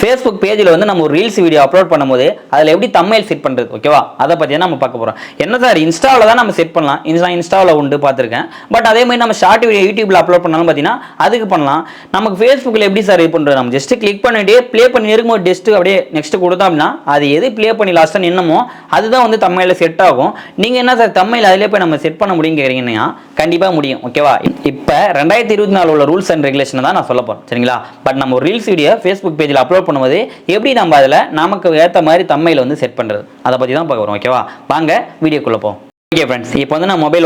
Facebook பேஜில் வந்து நம்ம ஒரு ரீல்ஸ் வீடியோ அப்லோட் பண்ணும்போது அதில் எப்படி தம்ப்நெயில் செட் பண்ணுறது, ஓகேவா? அதை பற்றி நம்ம பார்க்க போகிறோம். என்ன சார், இன்ஸ்டாவில் தான் நம்ம செட் பண்ணலாம், இன்ஸ்டாவில் உண்டு பார்த்துருக்கேன். பட் அதே மாதிரி நம்ம ஷார்ட் வீடியோ யூடியூப்ல அப்லோட் பண்ணாலும் பார்த்தீங்கன்னா அதுக்கு பண்ணலாம். நமக்கு ஃபேஸ்புக்கில் எப்படி சார் இது பண்ணுறது? நம்ம ஜஸ்ட் கிளிக் பண்ணிட்டு ப்ளே பண்ணி இருக்கும்போது ஜஸ்ட் அப்படியே நெக்ஸ்ட் கொடுத்தோம் அப்படின்னா அது எது ப்ளே பண்ணி லாஸ்ட்டாக நின்னமோ அதுதான் வந்து தம்ப்நெயிலில் செட் ஆகும். நீங்கள் என்ன சார் தம்ப்நெயில் அதிலே போய் நம்ம செட் பண்ண முடியும்னு கேட்குறீங்கன்னா கண்டிப்பாக முடியும், ஓகேவா? இப்போ 2024 உள்ள ரூல்ஸ் அண்ட் ரெகுலேஷன் தான் நான் சொல்ல போகிறேன், சரிங்களா? பட் நம்ம ஒரு ரீல்ஸ் வீடியோ ஃபேஸ்புக் பேஜில் அப்லோட் பண்ணும்போது எப்படி நம்ம அதில் நமக்கு ஏற்ற மாதிரி தம்ப்நெயில் வந்து செட் பண்ணுறது, அதை பற்றி தான் பார்க்க போகிறோம், ஓகேவா? வாங்க வீடியோக்குள்ளே போவோம். ஓகே ஃப்ரெண்ட்ஸ், இப்போ வந்து நான் மொபைல்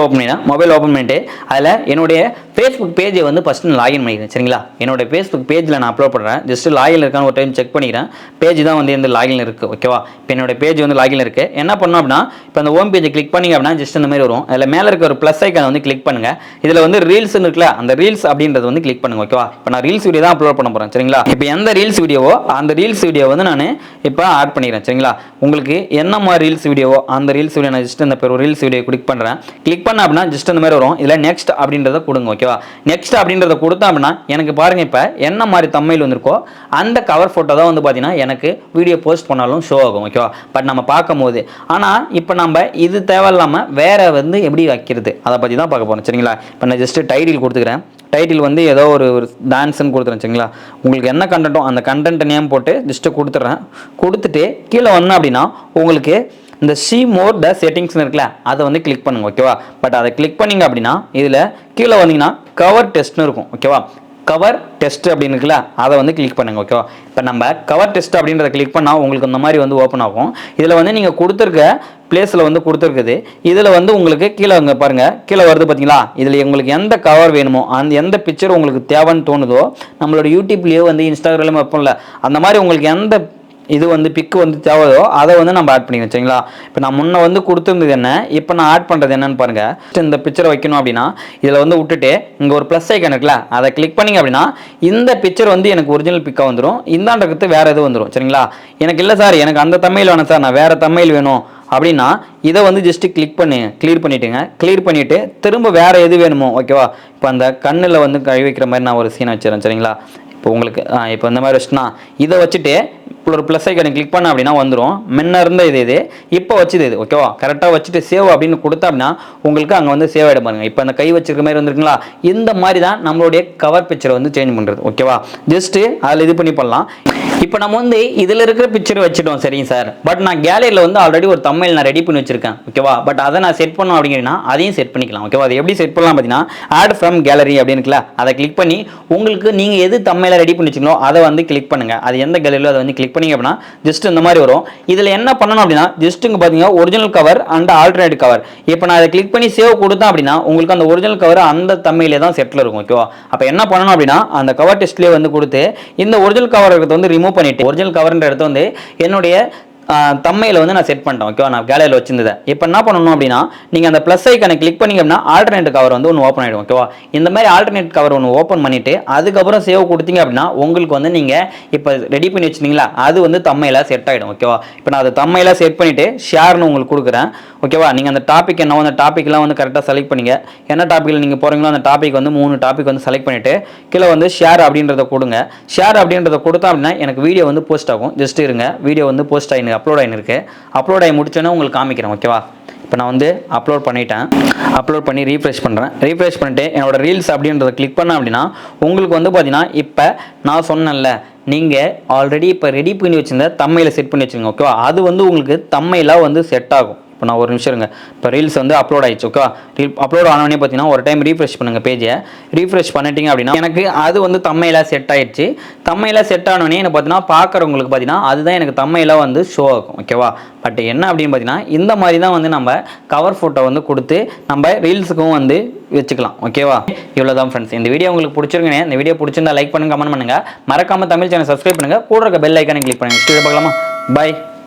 ஓப்பன் பண்ணிட்டு அதில் என்னுடைய ஃபேஸ்புக் பேஜை வந்து ஃபஸ்ட்டு நான் லாகின் பண்ணிக்கிறேன், சரிங்களா? என்னோட ஃபேஸ்புக் பேஜில் நான் அப்லோட் பண்ணுறேன். ஜஸ்ட் லாகின் இருக்கான்னு ஒரு டைம் செக் பண்ணிக்கிறேன். பேஜ் தான் வந்து எந்த லாகின் இருக்குது, ஓகேவா? இப்போ என்னோட பேஜ் வந்து லாகின் இருக்குது. என்ன பண்ணோம் அப்படின்னா இப்போ அந்த ஹோம் பேஜை கிளிக் பண்ணிங்க அப்படின்னா ஜஸ்ட் இந்த மாதிரி வரும். அதில் மேலே இருக்க ஒரு ப்ளஸ் ஐக்கானை வந்து கிளிக் பண்ணுங்கள். இதில் வந்து ரீல்ஸ்னு இருக்குல்ல, அந்த ரீல்ஸ் அப்படின்றது வந்து கிளிக் பண்ணுங்க, ஓகேவா? இப்போ நான் ரீல்ஸ் வீடியோ தான் அப்லோட் பண்ண போகிறேன், சரிங்களா? இப்போ எந்த ரீல்ஸ் வீடியோவோ அந்த ரீல்ஸ் வீடியோ வந்து நான் இப்போ ஆட் பண்ணிக்கிறேன், சரிங்களா? உங்களுக்கு என்ன மாதிரி ரீல்ஸ் வீடியோவோ அந்த ரீல்ஸ் வீடியோ நான் ஜஸ்ட் இந்த பேர் ரீல்ஸ் வீடியோ கிளிக் பண்ணுறேன். கிளிக் பண்ண அப்படின்னா ஜஸ்ட் இந்த மாதிரி வரும். இதில் நெக்ஸ்ட் அப்படின்றத கொடுங்க, ஓகேவா? நெக்ஸ்ட் அப்படின்றத கொடுத்தா அப்படின்னா எனக்கு பாருங்க இப்போ என்ன மாதிரி தம்ப்நெயில் வந்திருக்கோ அந்த கவர் ஃபோட்டோ தான் வந்து பார்த்தீங்கன்னா எனக்கு வீடியோ போஸ்ட் பண்ணாலும் ஷோ ஆகும், ஓகேவா? பட் நம்ம பார்க்கும் போது ஆனால் இப்போ நம்ம இது தேவையில்லாமல் வேற வந்து எப்படி வைக்கிறது அதை பற்றி தான் பார்க்க போகிறோம், சரிங்களா? இப்போ நான் ஜஸ்ட் டைட்டில் கொடுத்துக்கிறேன். டைட்டில் வந்து ஏதோ ஒரு டான்ஸ்ன்னு கொடுத்துறேன், சரிங்களா? உங்களுக்கு என்ன கண்டென்ட்டோ அந்த கண்டென்ட் நேம் போட்டு ஜஸ்ட்டு கொடுத்துட்றேன். கொடுத்துட்டு கீழே வந்தேன் அப்படின்னா உங்களுக்கு இந்த சி மோர் த செட்டிங்ஸ்னு இருக்குல்ல, அதை வந்து கிளிக் பண்ணுங்க, ஓகேவா? பட் அதை கிளிக் பண்ணிங்க அப்படின்னா இதில் கீழே வந்தீங்கன்னா கவர் டெஸ்ட்னு இருக்கும், ஓகேவா? கவர் டெஸ்ட் அப்படின்னு இருக்குல்ல, அதை வந்து கிளிக் பண்ணுங்க, ஓகேவா? இப்போ நம்ம கவர் டெஸ்ட் அப்படின்றத கிளிக் பண்ணால் உங்களுக்கு இந்த மாதிரி வந்து ஓப்பன் ஆகும். இதில் வந்து நீங்கள் கொடுத்துருக்க பிளேஸில் வந்து கொடுத்துருக்குது. இதில் வந்து உங்களுக்கு கீழே அங்கே பாருங்கள், கீழே வருது பார்த்தீங்களா? இதில் உங்களுக்கு எந்த கவர் வேணுமோ அந்த எந்த பிக்சர் உங்களுக்கு தேவைன்னு தோணுதோ நம்மளோட யூடியூப்லேயோ வந்து இன்ஸ்டாகிராம்லேயும் வைப்போம்ல, அந்த மாதிரி உங்களுக்கு எந்த இது வந்து பிக்கு வந்து தேவையோ அதை வந்து நம்ம ஆட் பண்ணிக்கணும், சரிங்களா? இப்போ நான் முன்ன வந்து கொடுத்துருந்தது என்ன, இப்போ நான் ஆட் பண்ணுறது என்னன்னு பாருங்க. இந்த பிக்சரை வைக்கணும் அப்படின்னா இதில் வந்து விட்டுட்டு இங்கே ஒரு ப்ளஸ் ஐக்கன் இருக்குல்ல, அதை கிளிக் பண்ணிங்க அப்படின்னா இந்த பிக்சர் வந்து எனக்கு ஒரிஜினல் பிக்காக வந்துடும். இந்தாண்டக்கு வேறு எது வந்துடும், சரிங்களா? எனக்கு இல்லை சார், எனக்கு அந்த தம்ப்நெயில் வேணும் சார், நான் வேறு தம்ப்நெயில் வேணும் அப்படின்னா இதை வந்து ஜஸ்ட்டு கிளிக் பண்ணி கிளியர் பண்ணிவிட்டுங்க. கிளியர் பண்ணிவிட்டு திரும்ப வேறு எது வேணுமோ, ஓகேவா? இப்போ அந்த கண்ணில் வந்து கை வைக்கிற மாதிரி நான் ஒரு சீனை வச்சுறேன், சரிங்களா? இப்போ உங்களுக்கு இப்போ இந்த மாதிரி வச்சுனா இதை வச்சுட்டு ஒரு ப்ளஸ் ஐக்கனை கிளிக் பண்ண அப்படின்னா வந்துடும். முன்ன இருந்த இது இப்போ வச்சுது இது, ஓகேவா? கரெக்டாக வச்சுட்டு சேவ் அப்படின்னு கொடுத்தா அப்படின்னா உங்களுக்கு அங்கே வந்து சேவ் ஆகிடும் பாருங்க. இப்போ அந்த கை வச்சிருக்க மாதிரி வந்துருக்குங்களா? இந்த மாதிரி தான் நம்மளுடைய கவர் பிக்சரை வந்து சேஞ்ச் பண்ணுறது, ஓகேவா? ஜஸ்ட்டு அதில் இது பண்ணி பண்ணலாம். இப்போ நம்ம வந்து இதில் இருக்கிற பிக்சர் வச்சுட்டோம், சரிங்க சார். பட் நான் கேலரியில் வந்து ஆல்ரெடி ஒரு தம்ப்நெயில் நான் ரெடி பண்ணி வச்சிருக்கேன், ஓகேவா? பட் அதை நான் செட் பண்ணோம் அப்படிங்கன்னா அதையும் செட் பண்ணிக்கலாம், ஓகேவா? அதை எப்படி செட் பண்ணலாம் பார்த்தீங்கன்னா ஆட் ஃப்ரம் கேலரி அப்படின்னு இருக்குல்ல, அதை கிளிக் பண்ணி உங்களுக்கு நீங்கள் எது தம்ப்நெயிலை ரெடி பண்ணி வச்சிங்களோ அதை வந்து கிளிக் பண்ணுங்கள். அது எந்த கேலரியிலோ அதை வந்து கிளிக் பண்ணிங்க அப்படின்னா ஜஸ்ட் இந்த மாதிரி வரும். இதில் என்ன பண்ணணும் அப்படின்னா ஜஸ்ட் இங்கே பார்த்தீங்கன்னா original cover and alternate cover. இப்போ நான் அதை கிளிக் பண்ணி சேவ் கொடுத்தேன் அப்படின்னா உங்களுக்கு அந்த ஒரிஜினல் கவர் அந்த தம்ப்நெயிலே தான் செட்டில் இருக்கும், ஓகேவா? அப்போ என்ன பண்ணணும் அப்படின்னா அந்த கவர் டெஸ்ட்லேயே வந்து கொடுத்து இந்த ஒரிஜினல் கவர் இருக்கிறத வந்து ரிமூவ் பண்ணிட்டு ஒரிஜினல் கவர்ன்ற இடத்த வந்து என்னுடைய தம்ப்நெயிலை வந்து நான் செட் பண்ணிட்டேன், ஓகேவா? நான் கேலரியில் வச்சிருந்ததை இப்போ என்ன பண்ணணும் அப்படின்னா நீங்கள் அந்த ப்ளஸ் ஐக்கனை கிளிக் பண்ணிங்க அப்படின்னா ஆல்டர்னேட் கவர் வந்து ஒன்று ஓப்பன் ஆகிடும், ஓகேவா? இந்த மாதிரி ஆல்டர்னேட் கவர் ஒன்று ஓப்பன் பண்ணிவிட்டு அதுக்கப்புறம் சேவ் கொடுத்தீங்க அப்படின்னா உங்களுக்கு வந்து நீங்கள் இப்போ ரெடி பண்ணி வச்சுருந்தீங்களா அது வந்து தம்ப்நெயிலாக செட் ஆகிடும், ஓகேவா? இப்போ நான் அதை தம்ப்நெயிலாக செட் பண்ணிவிட்டு ஷேர்னு உங்களுக்கு கொடுக்குறேன், ஓகேவா? நீங்கள் அந்த டாபிக் என்னவோ அந்த டாப்பிக்லாம் வந்து கரெக்டாக செலக்ட் பண்ணிங்க. என்ன டாப்பிக்கில் நீங்கள் போகிறீங்களோ அந்த டாபிக் வந்து 3 டாபிக் வந்து செலக்ட் பண்ணிவிட்டு கீழே வந்து ஷேர் அப்படின்றத கொடுங்க. ஷேர் அப்படின்றத கொடுத்தா அப்படின்னா எனக்கு வீடியோ வந்து போஸ்ட் ஆகும். ஜஸ்ட் இருங்க, வீடியோ வந்து போஸ்ட் ஆகி அப்லோட் ஆகி இருக்கு. அப்லோட் ஆகி முடிச்சோன்னே உங்களுக்கு காமிக்கிறேன், ஓகேவா? இப்போ நான் வந்து அப்லோட் பண்ணிட்டேன். அப்லோட் பண்ணி ரீஃப்ரெஷ் பண்ணுறேன். ரீஃப்ரெஷ் பண்ணிட்டு என்னோட ரீல்ஸ் அப்படின்றத கிளிக் பண்ணேன் அப்படின்னா உங்களுக்கு வந்து பார்த்தீங்கன்னா இப்போ நான் சொன்னேன்ல நீங்கள் ஆல்ரெடி இப்போ ரெடி பண்ணி வச்சிருந்த தம்ப்நெயிலை செட் பண்ணி வச்சுருங்க, ஓகேவா? அது வந்து உங்களுக்கு தம்ப்நெயிலாக வந்து செட் ஆகும். இப்போ நான் ஒரு நிமிஷம் இருங்க. இப்போ ரீல்ஸ் வந்து அப்லோட் ஆயிடுச்சு, ஓகேவா? அப்லோட் ஆனோடனே பார்த்தீங்கன்னா ஒரு டைம் ரீஃப்ரெஷ் பண்ணுங்கள் பேஜை. ரீஃப்ரெஷ் பண்ணிட்டீங்க அப்படின்னா எனக்கு அது வந்து தம்ப்நெயிலாக செட் ஆயிடுச்சு. தம்ப்நெயிலாக செட் ஆனோடனே எனக்கு பார்த்தீங்கன்னா பார்க்குறவங்களுக்கு பார்த்தீங்கன்னா அதுதான் எனக்கு தம்ப்நெயிலாக வந்து ஷோ ஆகும், ஓகேவா? பட் என்ன அப்படின்னு பார்த்தீங்கன்னா இந்த மாதிரி தான் வந்து நம்ம கவர் ஃபோட்டோ வந்து கொடுத்து நம்ம ரீல்ஸுக்கும் வந்து வச்சுக்கலாம், ஓகேவா? இவ்வளோதான் ஃப்ரெண்ட்ஸ். இந்த வீடியோ உங்களுக்கு பிடிச்சிருக்கேன். இந்த வீடியோ பிடிச்சிருந்தா லைக் பண்ணுங்க, கமெண்ட் பண்ணுங்க, மறக்காம தமிழ் சேனல் சப்ஸ்கிரைப் பண்ணுங்க, கூட இருக்க பெல் ஐக்கானை கிளிக் பண்ணுங்க. பார்க்கலாமா? பை.